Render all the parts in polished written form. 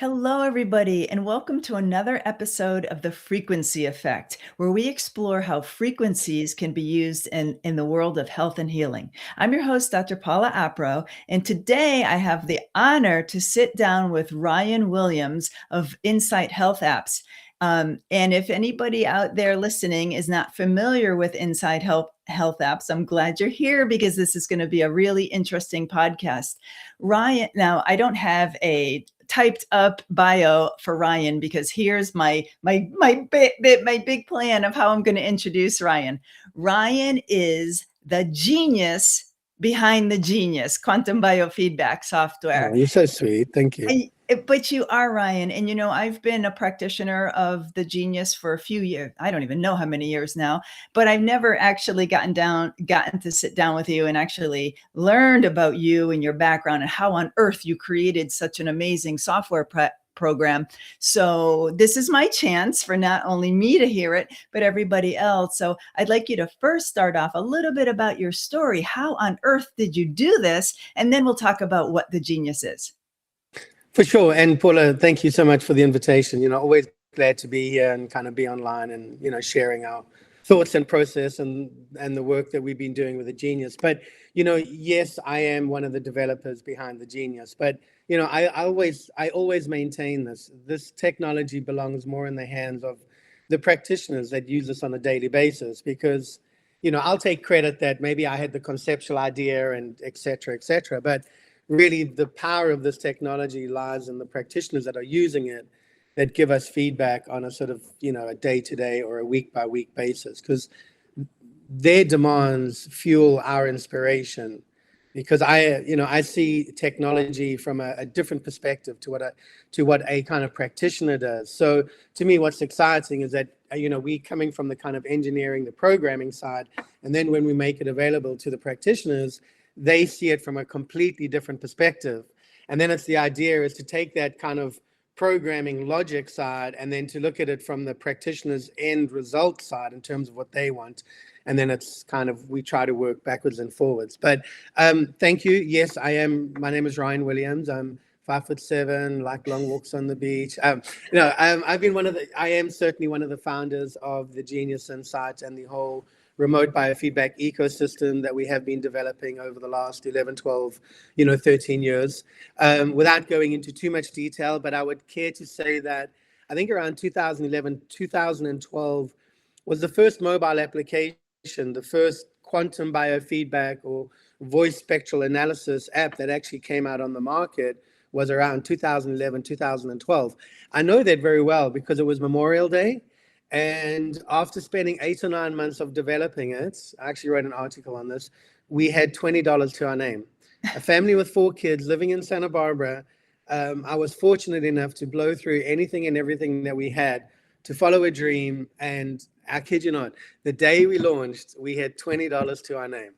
Hello, everybody, and welcome to another episode of The Frequency Effect, where we explore how frequencies can be used in the world of health and healing. I'm your host, Dr. Paula Apro, and today I have the honor to sit down with Ryan Williams of Insight Health Apps. And if anybody out there listening is not familiar with Insight Health Apps, I'm glad you're here because this is going to be a really interesting podcast. Ryan, now I don't have a typed up bio for Ryan because here's my big plan of how I'm going to introduce Ryan. Ryan is the genius behind the genius, quantum biofeedback software. Oh, you're so sweet. Thank you. But you are, Ryan. And, I've been a practitioner of the genius for a few years. I don't even know how many years now, but I've never actually gotten to sit down with you and actually learned about you and your background and how on earth you created such an amazing software program. So this is my chance for not only me to hear it, but everybody else. So I'd like you to first start off a little bit about your story. How on earth did you do this? And then we'll talk about what the genius is. For sure. And Paula, thank you so much for the invitation. Always glad to be here and kind of be online and, sharing our thoughts and process and the work that we've been doing with the genius. But, yes, I am one of the developers behind the genius. But, I always maintain this technology belongs more in the hands of the practitioners that use this on a daily basis, because, I'll take credit that maybe I had the conceptual idea and et cetera, but really the power of this technology lies in the practitioners that are using it, that give us feedback on a sort of, a day-to-day or a week-by-week basis, because their demands fuel our inspiration. Because I see technology from a different perspective to what a kind of practitioner does. So to me, what's exciting is that, we coming from the kind of engineering, the programming side, and then when we make it available to the practitioners, they see it from a completely different perspective. And then it's the idea is to take that kind of programming logic side and then to look at it from the practitioner's end result side in terms of what they want. And then it's kind of, we try to work backwards and forwards. But thank you. Yes, my name is Ryan Williams. I'm 5'7", like long walks on the beach. I am certainly one of the founders of the Genius Insight and the whole remote biofeedback ecosystem that we have been developing over the last 11, 12, 13 years. Without going into too much detail, but I would care to say that I think around 2011, 2012 was the first mobile application, the first quantum biofeedback or voice spectral analysis app that actually came out on the market was around 2011, 2012. I know that very well because it was Memorial Day. And after spending 8 or 9 months of developing it, I actually wrote an article on this, we had $20 to our name. A family with 4 kids living in Santa Barbara. I was fortunate enough to blow through anything and everything that we had to follow a dream. And I kid you not, the day we launched, we had $20 to our name.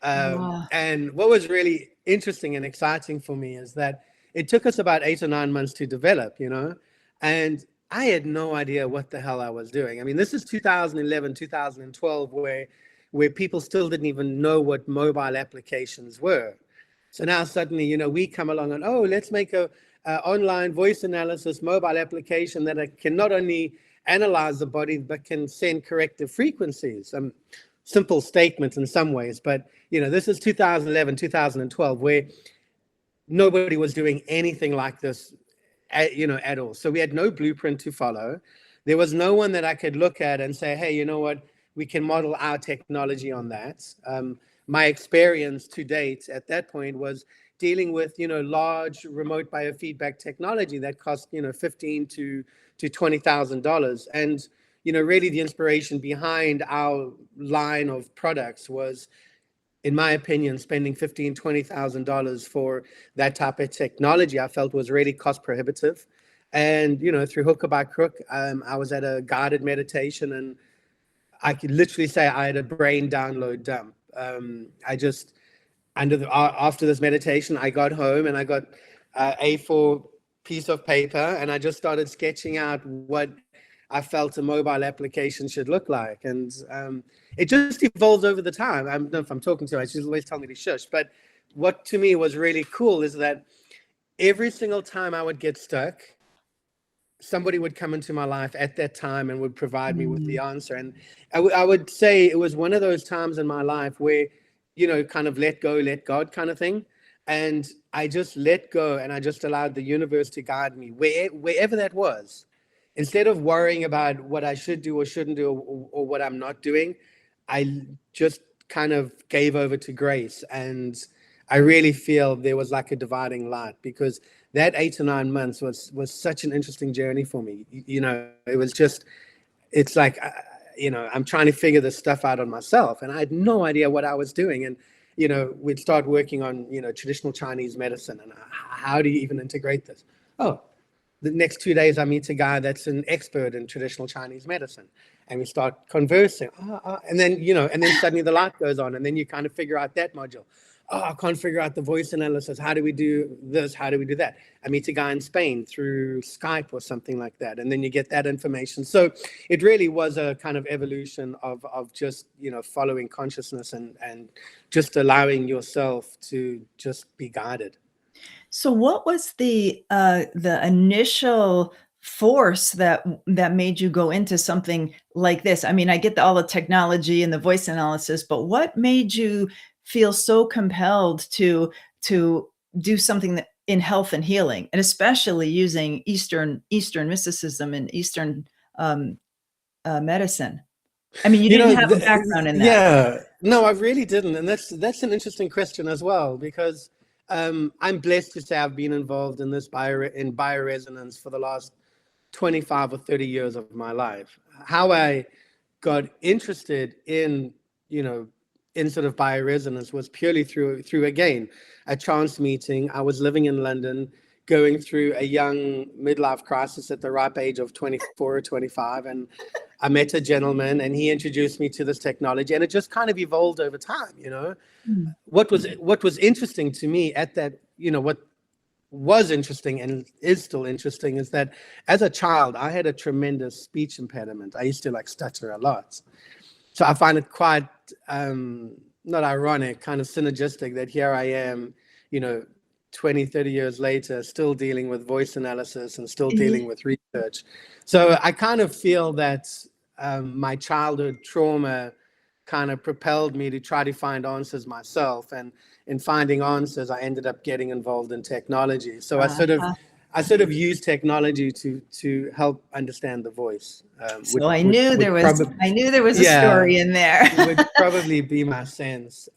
Wow. And what was really interesting and exciting for me is that it took us about 8 or 9 months to develop, and I had no idea what the hell I was doing. I mean, this is 2011, 2012, where people still didn't even know what mobile applications were. So now suddenly, we come along and, let's make a online voice analysis mobile application that can not only analyze the body, but can send corrective frequencies. Simple statements in some ways, but, this is 2011, 2012, where nobody was doing anything like this at all. So we had no blueprint to follow. There was no one that I could look at and say, hey, you know what, we can model our technology on that. My experience to date at that point was dealing with, large remote biofeedback technology that cost, $15,000 to $20,000. And, really the inspiration behind our line of products was, in my opinion, spending $15,000, $20,000 for that type of technology, I felt was really cost prohibitive. And, through hook or by crook, I was at a guided meditation and I could literally say I had a brain download dump. After this meditation, I got home and I got A4 piece of paper and I just started sketching out what I felt a mobile application should look like. And it just evolves over the time. I don't know if I'm talking to her, she's always telling me to shush. But what to me was really cool is that every single time I would get stuck, somebody would come into my life at that time and would provide me with the Mm. answer. And I would say it was one of those times in my life where, kind of let go, let God kind of thing. And I just let go, and I just allowed the universe to guide me wherever that was. Instead of worrying about what I should do or shouldn't do, or what I'm not doing, I just kind of gave over to grace. And I really feel there was like a dividing light, because that 8 to 9 months was such an interesting journey for me. It was just, it's like, I'm trying to figure this stuff out on myself, and I had no idea what I was doing. And we'd start working on traditional Chinese medicine, and how do you even integrate this? Oh, the next 2 days I meet a guy that's an expert in traditional Chinese medicine, and we start conversing. And then suddenly the light goes on, and then you kind of figure out that module. Oh, I can't figure out the voice analysis. How do we do this? How do we do that? I meet a guy in Spain through Skype or something like that, and then you get that information. So it really was a kind of evolution of just following consciousness, and just allowing yourself to just be guided. So what was the initial force that made you go into something like this? I mean, I get all the technology and the voice analysis, but what made you feel so compelled to do something that in health and healing, and especially using Eastern mysticism and Eastern medicine? I mean, you didn't have a background in that. Yeah, no, I really didn't. And that's an interesting question as well, because I'm blessed to say I've been involved in this in bioresonance for the last 25 or 30 years of my life. How I got interested in, in sort of bioresonance was purely through again, a chance meeting. I was living in London, going through a young midlife crisis at the ripe age of 24 or 25. And I met a gentleman, and he introduced me to this technology, and it just kind of evolved over time. Mm. What was interesting to me at that, what was interesting and is still interesting, is that as a child, I had a tremendous speech impediment. I used to stutter a lot. So I find it quite, not ironic, kind of synergistic that here I am, 20, 30 years later, still dealing with voice analysis and still dealing with research. So I kind of feel that my childhood trauma kind of propelled me to try to find answers myself. And in finding answers, I ended up getting involved in technology. So I sort of use technology to help understand the voice. So I knew there was a story in there. Would probably be my sense.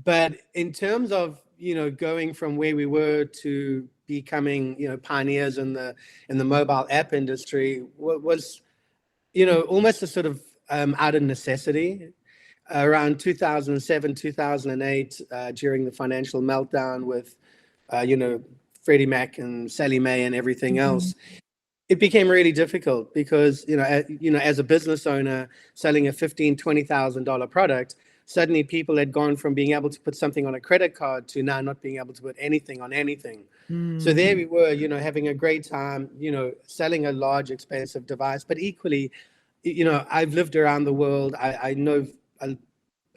But in terms of going from where we were to becoming pioneers in the mobile app industry was almost a sort of out of necessity. Around 2007, 2008, during the financial meltdown with Freddie Mac and Sally Mae and everything else, it became really difficult, because as a business owner selling a $15,000-$20,000 product, suddenly people had gone from being able to put something on a credit card to now not being able to put anything on anything. So there we were, having a great time, selling a large, expensive device. But equally, I've lived around the world. I know,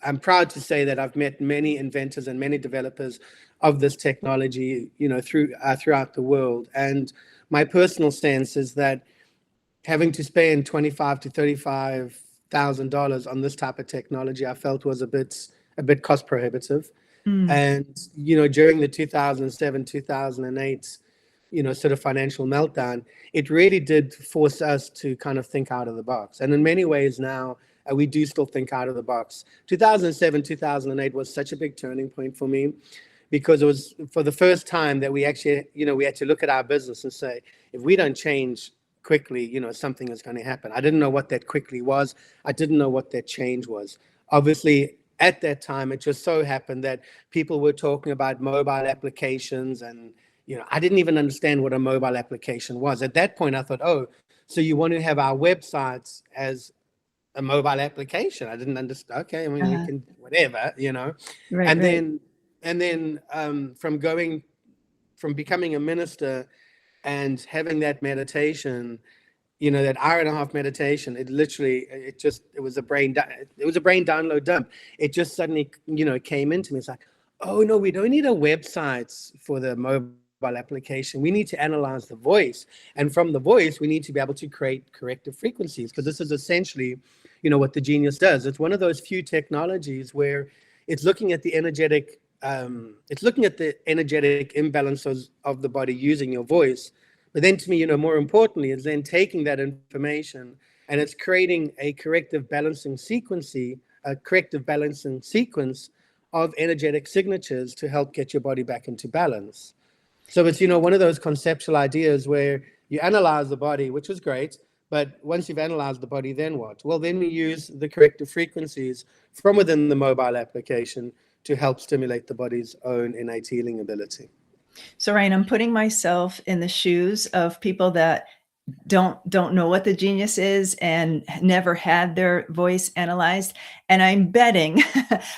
I'm proud to say that I've met many inventors and many developers of this technology, throughout the world. And my personal sense is that having to spend $25,000 to $35,000 on this type of technology, I felt was a bit cost prohibitive. And during the 2007, 2008, sort of financial meltdown, it really did force us to kind of think out of the box. And in many ways now, we do still think out of the box. 2007, 2008 was such a big turning point for me, because it was for the first time that we actually, we had to look at our business and say, if we don't change quickly, something is going to happen. I didn't know what that quickly was. I didn't know what that change was. Obviously, at that time, it just so happened that people were talking about mobile applications, and I didn't even understand what a mobile application was. At that point, I thought, oh, so you want to have our websites as a mobile application? I didn't understand. Okay, I mean, we can whatever, Right, and right. then from becoming a minister and having that meditation, that hour and a half meditation, it was a brain download dump. It just suddenly, came into me. It's like, oh no, we don't need a website for the mobile application, we need to analyze the voice. And from the voice, we need to be able to create corrective frequencies, because this is essentially, what the Genius does. It's one of those few technologies where it's looking at the energetic, imbalances of the body using your voice. But then to me, more importantly, is then taking that information and it's creating a corrective balancing sequence of energetic signatures to help get your body back into balance. So it's, one of those conceptual ideas where you analyze the body, which is great, but once you've analyzed the body, then what? Well, then we use the corrective frequencies from within the mobile application to help stimulate the body's own innate healing ability. So, Ryan, I'm putting myself in the shoes of people that don't know what the Genius is and never had their voice analyzed. And I'm betting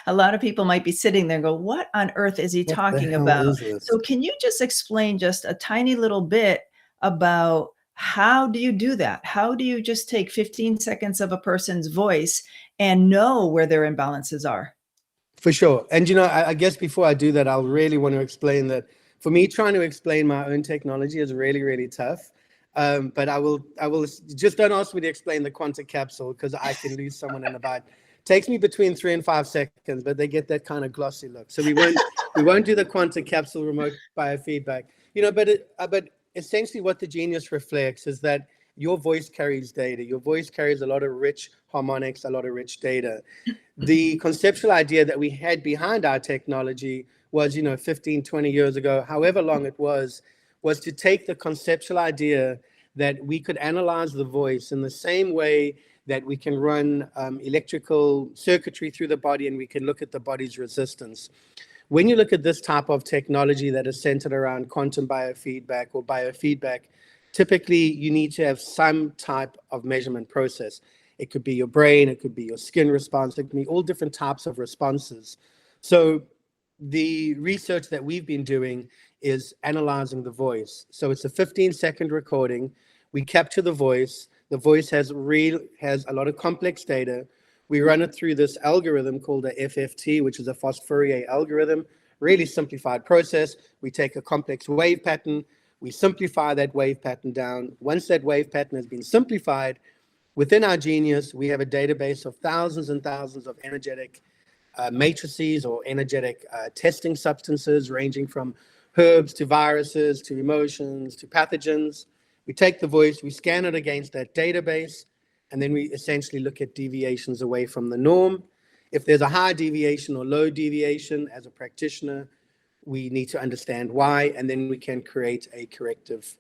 a lot of people might be sitting there and go, what on earth is he talking about? So can you just explain just a tiny little bit about how do you do that? How do you just take 15 seconds of a person's voice and know where their imbalances are? For sure. And, I guess before I do that, I'll really want to explain that for me, trying to explain my own technology is really, really tough. But I will just don't ask me to explain the quantum capsule, because I can lose someone in about, takes me between 3 and 5 seconds, but they get that kind of glossy look. So we won't do the quantum capsule remote biofeedback, but essentially what the Genius reflects is that your voice carries data. Your voice carries a lot of rich harmonics, a lot of rich data. The conceptual idea that we had behind our technology was, 15, 20 years ago, however long it was to take the conceptual idea that we could analyze the voice in the same way that we can run electrical circuitry through the body, and we can look at the body's resistance. When you look at this type of technology that is centered around quantum biofeedback or biofeedback, typically you need to have some type of measurement process. It could be your brain, it could be your skin response, it could be all different types of responses. So the research that we've been doing is analyzing the voice. So it's a 15-second recording. We capture the voice. The voice has a lot of complex data. We run it through this algorithm called a FFT, which is a Fourier algorithm, really simplified process. We take a complex wave pattern, we simplify that wave pattern down. Once that wave pattern has been simplified, within our Genius, we have a database of thousands and thousands of energetic matrices or energetic testing substances, ranging from herbs to viruses to emotions to pathogens. We take the voice, we scan it against that database, and then we essentially look at deviations away from the norm. If there's a high deviation or low deviation, as a practitioner, we need to understand why, and then we can create a corrective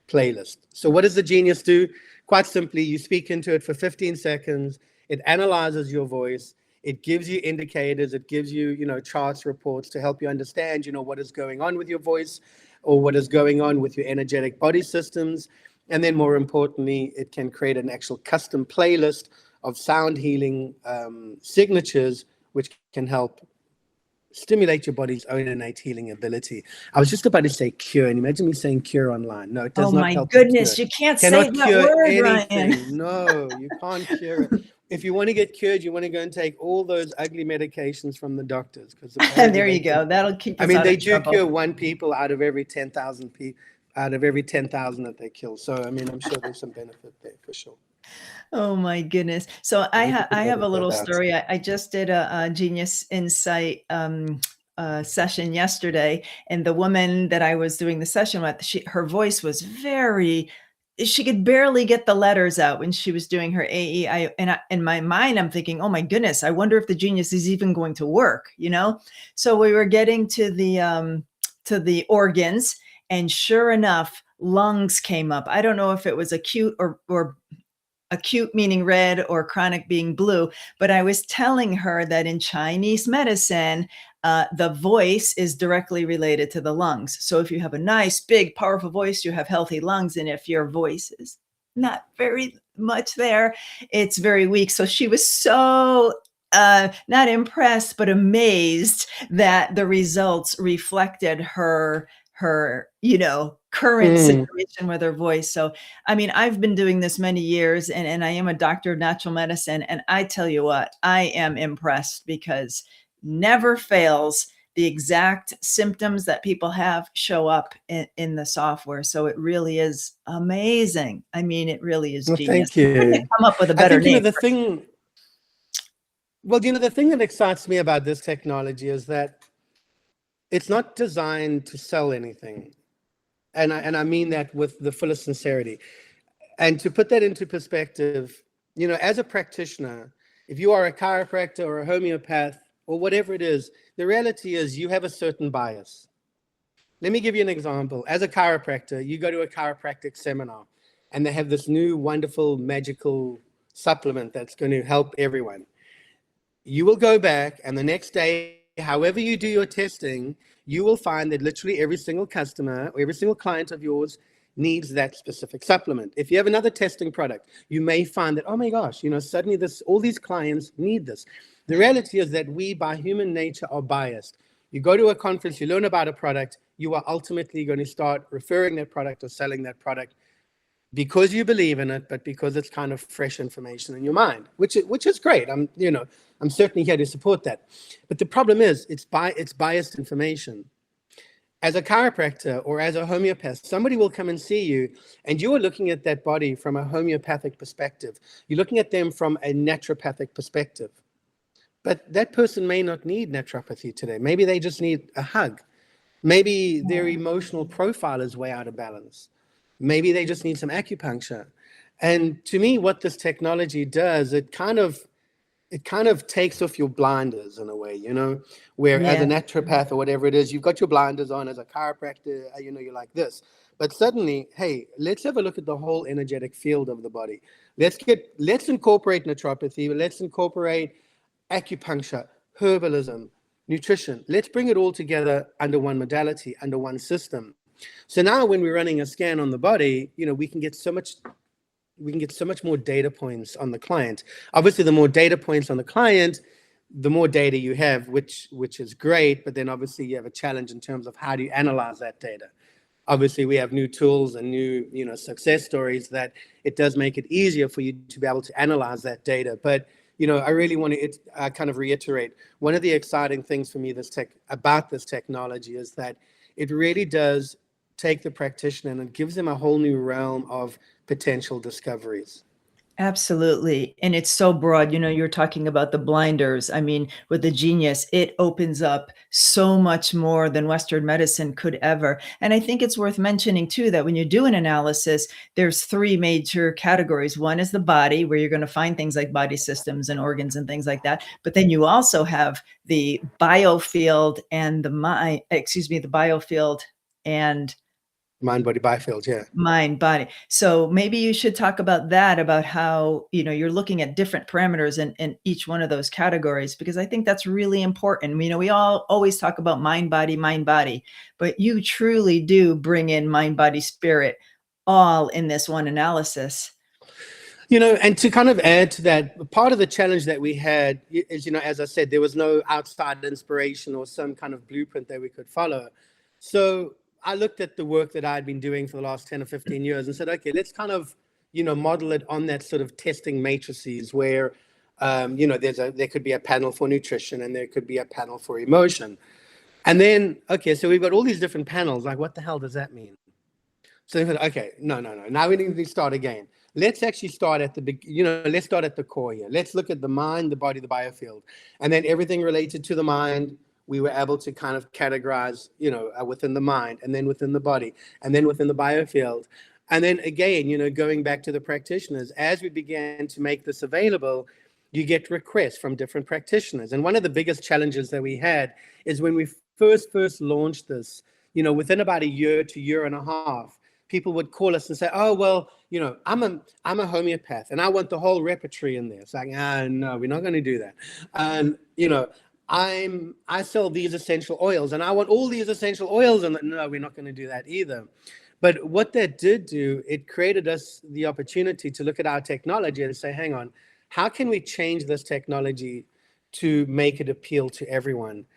playlist. So what does the Genius do? Quite simply, you speak into it for 15 seconds, it analyzes your voice, it gives you indicators, it gives you, charts, reports to help you understand, what is going on with your voice or what is going on with your energetic body systems. And then more importantly, it can create an actual custom playlist of sound healing signatures, which can help stimulate your body's own innate healing ability. I was just about to say cure, and imagine me saying cure online. No, it does not help. Oh my goodness, you can't say that word, anything. Ryan. No, you can't cure it. If you want to get cured, you want to go and take all those ugly medications from the doctors. Because there you go. That'll keep us out of trouble. They do cure 1 people out of every 10,000 people, out of every 10,000 that they kill. So, I'm sure there's some benefit there for sure. Oh my goodness. So I have a little story. I just did a Genius Insight session yesterday, and the woman that I was doing the session with, her voice was she could barely get the letters out when she was doing her AE. In my mind, I'm thinking, oh my goodness, I wonder if the Genius is even going to work, So we were getting to the organs, and sure enough, lungs came up. I don't know if it was acute or acute meaning red or chronic being blue, but I was telling her that in Chinese medicine, the voice is directly related to the lungs. So if you have a nice, big, powerful voice, you have healthy lungs. And if your voice is not very much there, it's very weak. So she was so not impressed, but amazed that the results reflected her current situation with her voice. So, I've been doing this many years, and I am a doctor of natural medicine. And I tell you what, I am impressed, because never fails, the exact symptoms that people have show up in the software. So it really is amazing. I mean, it really is Well, genius. thank I couldn't you. come up with a I better think, name. the thing that excites me about this technology is that it's not designed to sell anything. And I mean that with the fullest sincerity. And to put that into perspective, as a practitioner, if you are a chiropractor or a homeopath or whatever it is, the reality is you have a certain bias. Let me give you an example. As a chiropractor, you go to a chiropractic seminar and they have this new wonderful magical supplement that's going to help everyone. You will go back and the next day, however you do your testing, you will find that literally every single customer or every single client of yours needs that specific supplement. If you have another testing product, you may find that, oh my gosh, suddenly all these clients need this. The reality is that we, by human nature, are biased. You go to a conference, you learn about a product, you are ultimately going to start referring that product or selling that product because you believe in it, but because it's kind of fresh information in your mind, which is great. I'm certainly here to support that. But the problem is it's biased information. As a chiropractor or as a homeopath, somebody will come and see you and you are looking at that body from a homeopathic perspective. You're looking at them from a naturopathic perspective. But that person may not need naturopathy today. Maybe they just need a hug. Maybe their emotional profile is way out of balance. Maybe they just need some acupuncture. And to me, what this technology does, it kind of takes off your blinders in a way, where as a naturopath or whatever it is, you've got your blinders on. As a chiropractor, you're like this. But suddenly, hey, let's have a look at the whole energetic field of the body. Let's incorporate naturopathy. Let's incorporate acupuncture, herbalism, nutrition. Let's bring it all together under one modality, under one system. So now when we're running a scan on the body, we can get so much more data points on the client. Obviously, the more data points on the client, the more data you have, which is great. But then obviously you have a challenge in terms of how do you analyze that data. Obviously, we have new tools and new success stories that it does make it easier for you to be able to analyze that data. But I really want to kind of reiterate, one of the exciting things for me about this technology is that it really does take the practitioner and it gives them a whole new realm of potential discoveries. Absolutely. And it's so broad. You're talking about the blinders. I mean, with the Genius, it opens up so much more than Western medicine could ever. And I think it's worth mentioning too that when you do an analysis, there's three major categories. One is the body, where you're going to find things like body systems and organs and things like that. But then you also have the biofield and the biofield and Mind, body, biofield, yeah. mind, body. So maybe you should talk about that, about how, you're looking at different parameters in each one of those categories, because I think that's really important. We all always talk about mind, body, but you truly do bring in mind, body, spirit all in this one analysis. And to kind of add to that, part of the challenge that we had is, as I said, there was no outside inspiration or some kind of blueprint that we could follow. So I looked at the work that I'd been doing for the last 10 or 15 years and said, okay, let's kind of, model it on that sort of testing matrices where, there could be a panel for nutrition and there could be a panel for emotion. And then, okay, so we've got all these different panels. Like, what the hell does that mean? So they said, okay, no. Now we need to start again. Let's actually start at let's start at the core here. Let's look at the mind, the body, the biofield. And then everything related to the mind, we were able to kind of categorize, within the mind, and then within the body, and then within the biofield. And then again, going back to the practitioners, as we began to make this available, you get requests from different practitioners. And one of the biggest challenges that we had is when we first launched this, within about a year to year and a half, people would call us and say, oh, well, I'm a homeopath and I want the whole repertory in there. It's like, no, we're not going to do that. And, I sell these essential oils and I want all these essential oils. And no, we're not going to do that either. But what that did do, it created us the opportunity to look at our technology and say, hang on, how can we change this technology to make it appeal to everyone?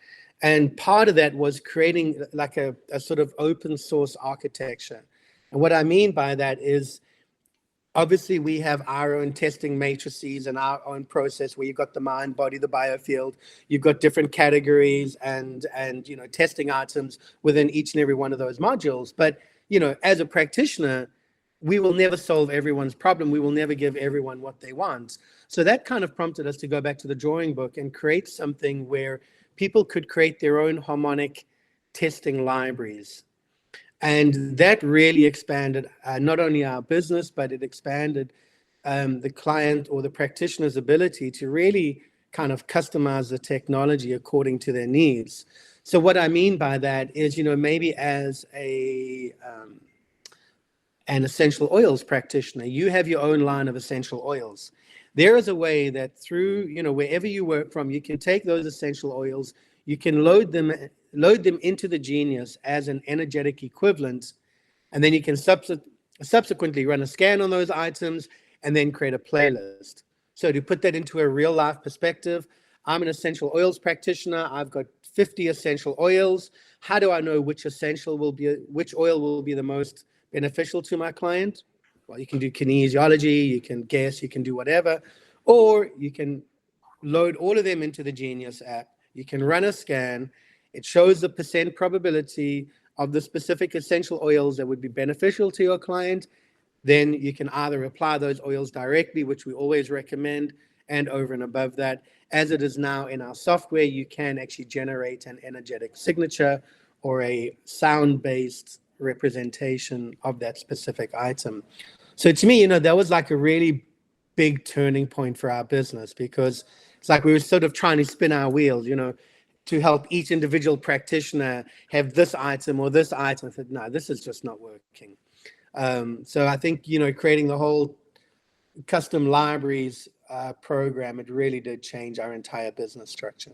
And part of that was creating like a sort of open source architecture. And what I mean by that is Obviously, we have our own testing matrices and our own process where you've got the mind, body, the biofield. You've got different categories and testing items within each and every one of those modules. But as a practitioner, we will never solve everyone's problem. We will never give everyone what they want. So that kind of prompted us to go back to the drawing book and create something where people could create their own harmonic testing libraries. And that really expanded not only our business, but it expanded the client or the practitioner's ability to really kind of customize the technology according to their needs. So what I mean by that is, maybe as an essential oils practitioner, you have your own line of essential oils. There is a way that through, wherever you work from, you can take those essential oils, you can load them into the Genius as an energetic equivalent, and then you can subsequently run a scan on those items and then create a playlist. So to put that into a real life perspective, I'm an essential oils practitioner. I've got 50 essential oils. How do I know which oil will be the most beneficial to my client? Well, you can do kinesiology, you can guess, you can do whatever, or you can load all of them into the Genius app. You can run a scan. It shows the percent probability of the specific essential oils that would be beneficial to your client. Then you can either apply those oils directly, which we always recommend, and over and above that, as it is now in our software, you can actually generate an energetic signature or a sound-based representation of that specific item. So to me, that was like a really big turning point for our business, because it's like we were sort of trying to spin our wheels, to help each individual practitioner have this item or this item. I said, no, this is just not working. So I think, creating the whole custom libraries program, it really did change our entire business structure.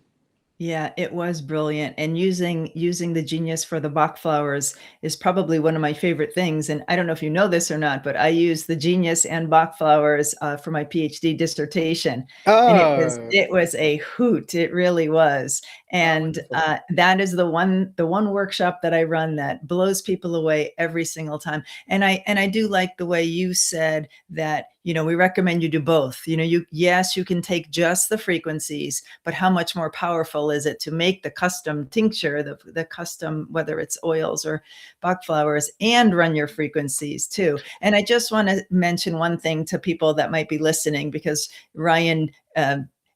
Yeah, it was brilliant. And using the Genius for the Bach flowers is probably one of my favorite things. And I don't know if you know this or not, but I used the Genius and Bach flowers for my PhD dissertation. And it was a hoot. It really was. And that is the one workshop that I run that blows people away every single time. And I do like the way you said that, we recommend you do both. Yes, you can take just the frequencies, but how much more powerful is it to make the custom tincture, the custom, whether it's oils or Bach flowers, and run your frequencies too. And I just want to mention one thing to people that might be listening, because Ryan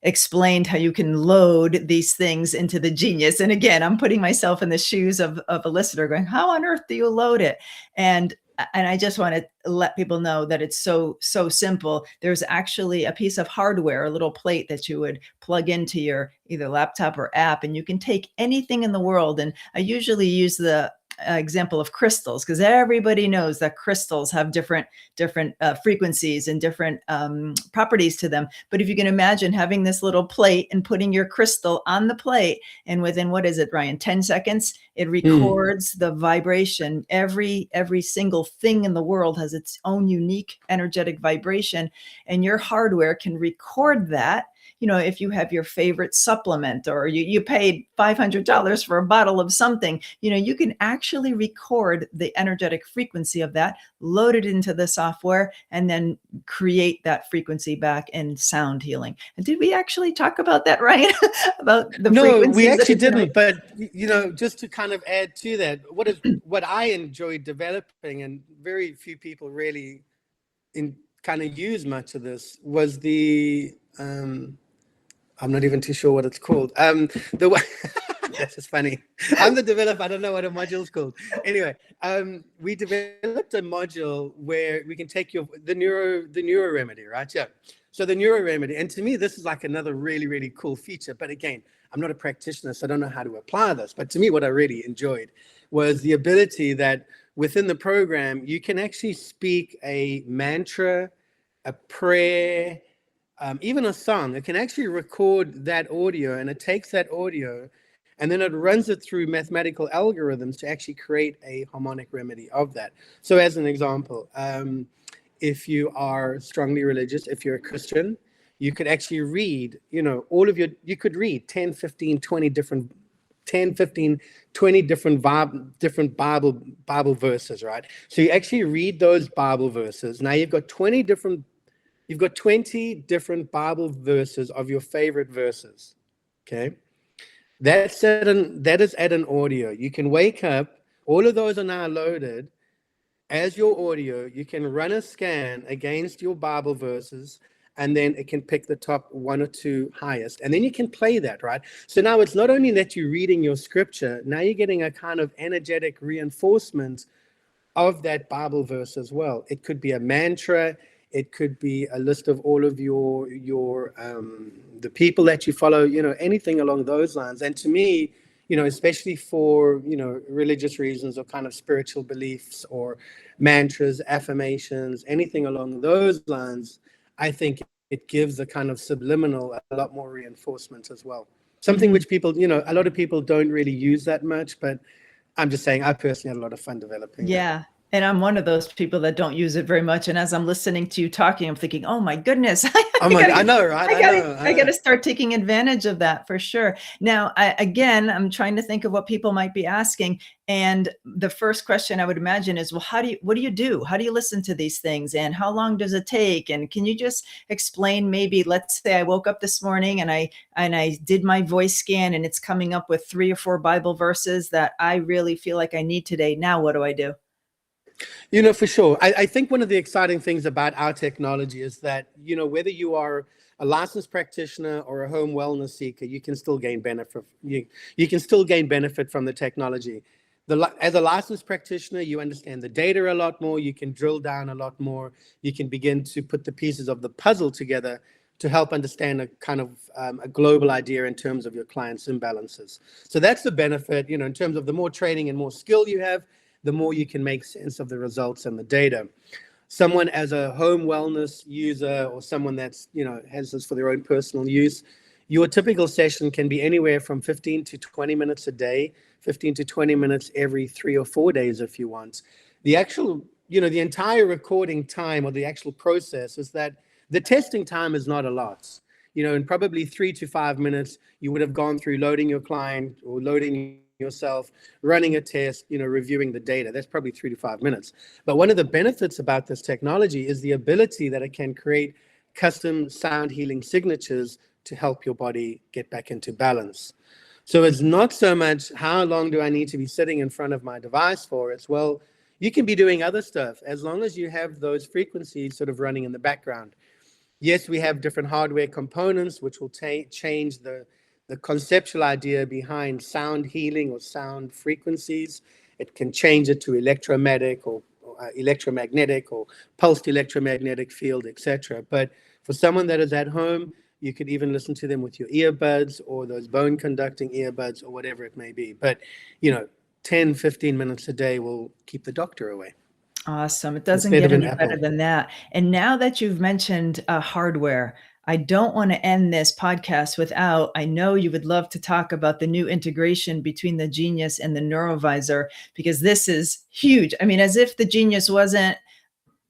explained how you can load these things into the Genius. And again, I'm putting myself in the shoes of a listener going, how on earth do you load it? And I just want to let people know that it's so simple. There's actually a piece of hardware, a little plate that you would plug into your either laptop or app, and you can take anything in the world. And I usually use the example of crystals, because everybody knows that crystals have different frequencies and different properties to them. But if you can imagine having this little plate and putting your crystal on the plate, and within, what is it, Ryan, 10 seconds, it records the vibration. Every single thing in the world has its own unique energetic vibration, and your hardware can record that. If you have your favorite supplement, or you paid $500 for a bottle of something, you can actually record the energetic frequency of that, load it into the software, and then create that frequency back in sound healing. And did we actually talk about that, Ryan? About the frequencies? No, we actually didn't. But, just to kind of add to that, what I enjoyed developing, and very few people really kind of use much of this, was the I'm not even too sure what it's called. That's just funny. I'm the developer. I don't know what a module's called. Anyway, we developed a module where we can take the neuro remedy, right? Yeah. So the neuro remedy, and to me, this is like another really, really cool feature. But again, I'm not a practitioner, so I don't know how to apply this. But to me, what I really enjoyed was the ability that within the program, you can actually speak a mantra, a prayer, even a song. It can actually record that audio, and it takes that audio and then it runs it through mathematical algorithms to actually create a harmonic remedy of that. So as an example, if you are strongly religious, if you're a Christian, you could actually read, you could read 10, 15, 20 different 10, 15, 20 different Bible verses, right? So you actually read those Bible verses. Now you've got 20 different Bible verses of your favorite verses. Okay. That is at an audio. You can wake up, all of those are now loaded as your audio. You can run a scan against your Bible verses, and then it can pick the top one or two highest. And then you can play that, right? So now it's not only that you're reading your scripture, now you're getting a kind of energetic reinforcement of that Bible verse as well. It could be a mantra. It could be a list of all of your the people that you follow, anything along those lines. And to me, especially for, religious reasons or kind of spiritual beliefs or mantras, affirmations, anything along those lines, I think it gives a kind of subliminal, a lot more reinforcement as well. Something which people, a lot of people don't really use that much, but I'm just saying I personally had a lot of fun developing that. Yeah. And I'm one of those people that don't use it very much. And as I'm listening to you talking, I'm thinking, oh my goodness, I know, right? I got to start taking advantage of that for sure. Now, I'm trying to think of what people might be asking. And the first question I would imagine is, well, what do you do? How do you listen to these things? And how long does it take? And can you just explain, maybe, let's say I woke up this morning and I did my voice scan and it's coming up with 3 or 4 Bible verses that I really feel like I need today. Now, what do I do? For sure. I think one of the exciting things about our technology is that, whether you are a licensed practitioner or a home wellness seeker, you can still gain benefit. You can still gain benefit from the technology. As a licensed practitioner, you understand the data a lot more. You can drill down a lot more. You can begin to put the pieces of the puzzle together to help understand a kind of a global idea in terms of your client's imbalances. So that's the benefit, in terms of the more training and more skill you have, the more you can make sense of the results and the data. Someone as a home wellness user, or someone that's, has this for their own personal use, your typical session can be anywhere from 15 to 20 minutes a day, 15 to 20 minutes every 3 or 4 days if you want. The actual, the entire recording time, or the actual process, is that the testing time is not a lot. In probably 3 to 5 minutes, you would have gone through loading your client or loading yourself, running a test, reviewing the data. That's probably 3 to 5 minutes. But one of the benefits about this technology is the ability that it can create custom sound healing signatures to help your body get back into balance. So it's not so much how long do I need to be sitting in front of my device for. It's, well, you can be doing other stuff as long as you have those frequencies sort of running in the background. Yes, we have different hardware components which will change the conceptual idea behind sound healing or sound frequencies. It can change it to electromagnetic or pulsed electromagnetic field, etc. But for someone that is at home, you could even listen to them with your earbuds or those bone conducting earbuds or whatever it may be. But, 10, 15 minutes a day will keep the doctor away. Awesome. It doesn't get any better than that. And now that you've mentioned hardware, I don't want to end this podcast without, I know you would love to talk about the new integration between the Genius and the Neurovisor, because this is huge. I mean, as if the Genius wasn't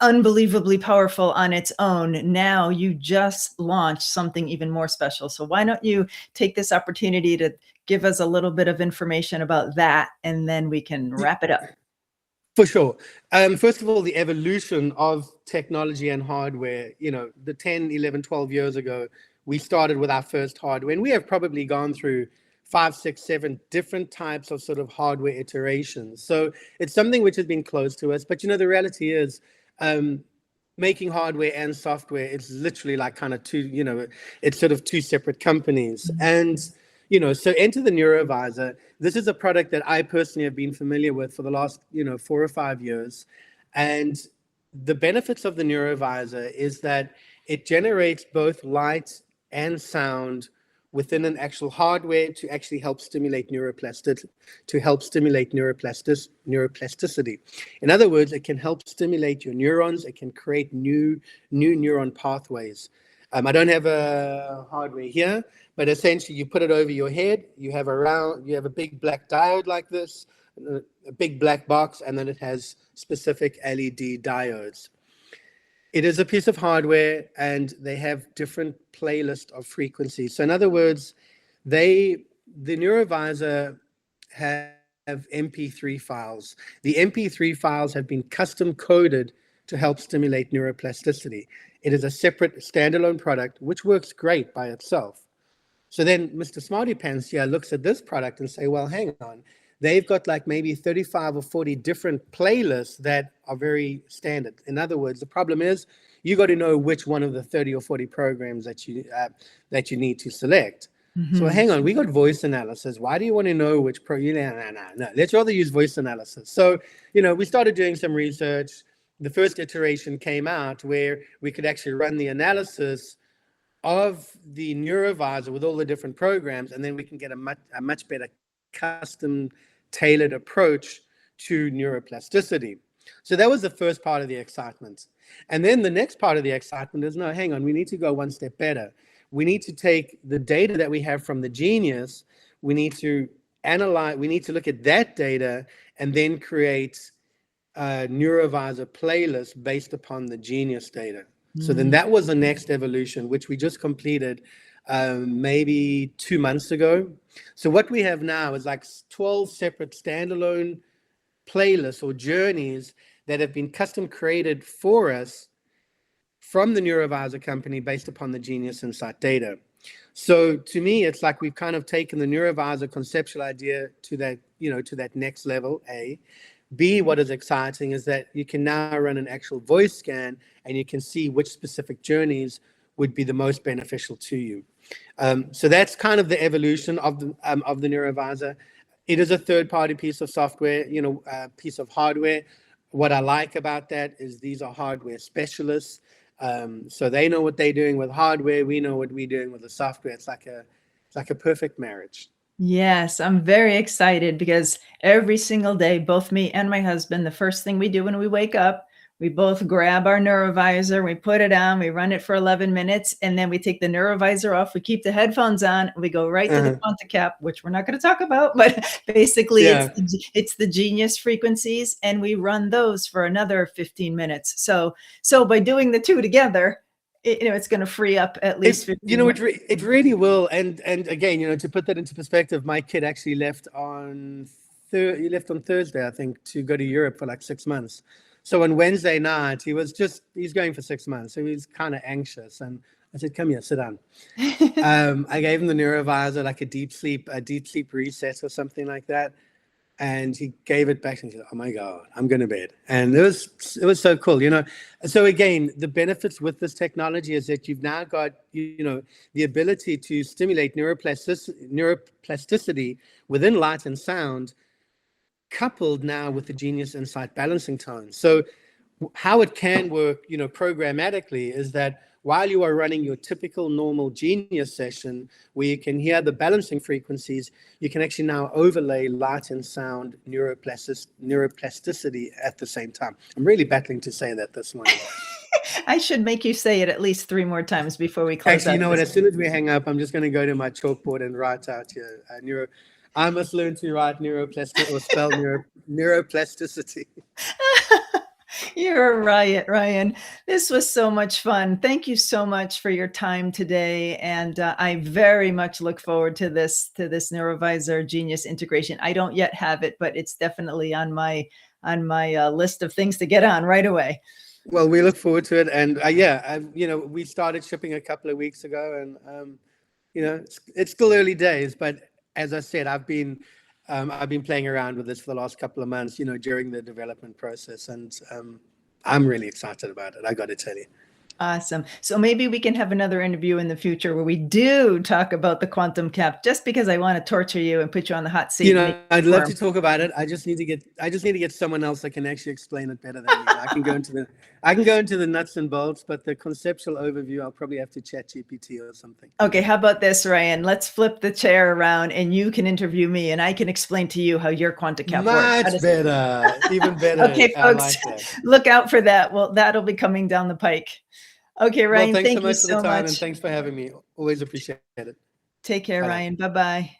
unbelievably powerful on its own, now you just launched something even more special. So why don't you take this opportunity to give us a little bit of information about that, and then we can wrap it up. For sure. First of all, the evolution of technology and hardware, the 10, 11, 12 years ago, we started with our first hardware, and we have probably gone through 5, 6, 7 different types of sort of hardware iterations. So it's something which has been close to us. But, the reality is making hardware and software, it's literally like kind of two, it's sort of two separate companies. And so enter the Neurovisor. This is a product that I personally have been familiar with for the last, 4 or 5 years. And the benefits of the Neurovisor is that it generates both light and sound within an actual hardware to actually help stimulate neuroplasticity. In other words, it can help stimulate your neurons. It can create new neuron pathways. I don't have a hardware here, but essentially you put it over your head. You have a big black diode like this, a big black box, and then it has specific LED diodes. It is a piece of hardware, and they have different playlists of frequencies. So in other words, the Neurovisor have MP3 files. The MP3 files have been custom coded to help stimulate neuroplasticity. It is a separate standalone product, which works great by itself. So then Mr. Smarty Pants here looks at this product and say, well, hang on. They've got like maybe 35 or 40 different playlists that are very standard. In other words, the problem is you got to know which one of the 30 or 40 programs that you need to select. So hang on, we got voice analysis. Why do you want to know which no. Let's rather use voice analysis. So, we started doing some research. The first iteration came out where we could actually run the analysis of the Neurovisor with all the different programs, and then we can get a much better custom tailored approach to neuroplasticity. So that was the first part of the excitement. And then the next part of the excitement is, no, hang on, we need to go one step better. We need to take the data that we have from the Genius, we need to analyze, we need to look at that data and then create a Neurovisor playlist based upon the Genius data. So then that was the next evolution, which we just completed maybe 2 months ago. So what we have now is like 12 separate standalone playlists or journeys that have been custom created for us from the Neurovisor company based upon the Genius Insight data. So to me, it's like we've kind of taken the Neurovisor conceptual idea to that, to that next level, A. B, what is exciting is that you can now run an actual voice scan and you can see which specific journeys would be the most beneficial to you. So that's kind of the evolution of the Neurovisor. It is a third-party piece of software, piece of hardware. What I like about that is these are hardware specialists. So they know what they're doing with hardware. We know what we're doing with the software. It's like a perfect marriage. Yes, I'm very excited because every single day, both me and my husband, the first thing we do when we wake up, we both grab our Neurovisor, we put it on, we run it for 11 minutes, and then we take the Neurovisor off, we keep the headphones on, and we go right to the QuantaCap, which we're not going to talk about, but basically it's the Genius frequencies, and we run those for another 15 minutes. So by doing the two together, it's going to free up at least 15 minutes. It really will. And again, to put that into perspective, my kid actually left on Thursday, I think, to go to Europe for like 6 months. So on Wednesday night, he's going for 6 months. So he's kind of anxious. And I said, come here, sit down. I gave him the Neurovisor, like a deep sleep reset or something like that. And he gave it back and he said, oh my God, I'm going to bed. And it was so cool, So again, the benefits with this technology is that you've now got, the ability to stimulate neuroplasticity within light and sound, coupled now with the Genius Insight balancing tone. So how it can work, programmatically is that while you are running your typical normal Genius session where you can hear the balancing frequencies, you can actually now overlay light and sound neuroplasticity at the same time. I'm really battling to say that this morning. I should make you say it at least 3 more times before we close. Actually, you know what? As soon as we hang up, I'm just going to go to my chalkboard and write out here I must learn to write neuroplasticity or spell neuroplasticity. You're right, Ryan. This was so much fun. Thank you so much for your time today. And I very much look forward to this Neurovisor Genius integration. I don't yet have it, but it's definitely on my list of things to get on right away. Well, we look forward to it. And we started shipping a couple of weeks ago, and it's still early days. But as I said, I've been playing around with this for the last couple of months, during the development process, and I'm really excited about it. I got to tell you. Awesome. So maybe we can have another interview in the future where we do talk about the quantum cap, just because I want to torture you and put you on the hot seat. I'd love to talk about it. I just need to get someone else that can actually explain it better than me. I can go into the nuts and bolts, but the conceptual overview, I'll probably have to chat GPT or something. Okay. How about this, Ryan? Let's flip the chair around and you can interview me and I can explain to you how your quantum cap works. Much better. Even better. Okay, folks, look out for that. Well, that'll be coming down the pike. Okay, Ryan, thanks thank so much you for the so time, much. and thanks for having me. Always appreciate it. Take care, Ryan. Bye-bye.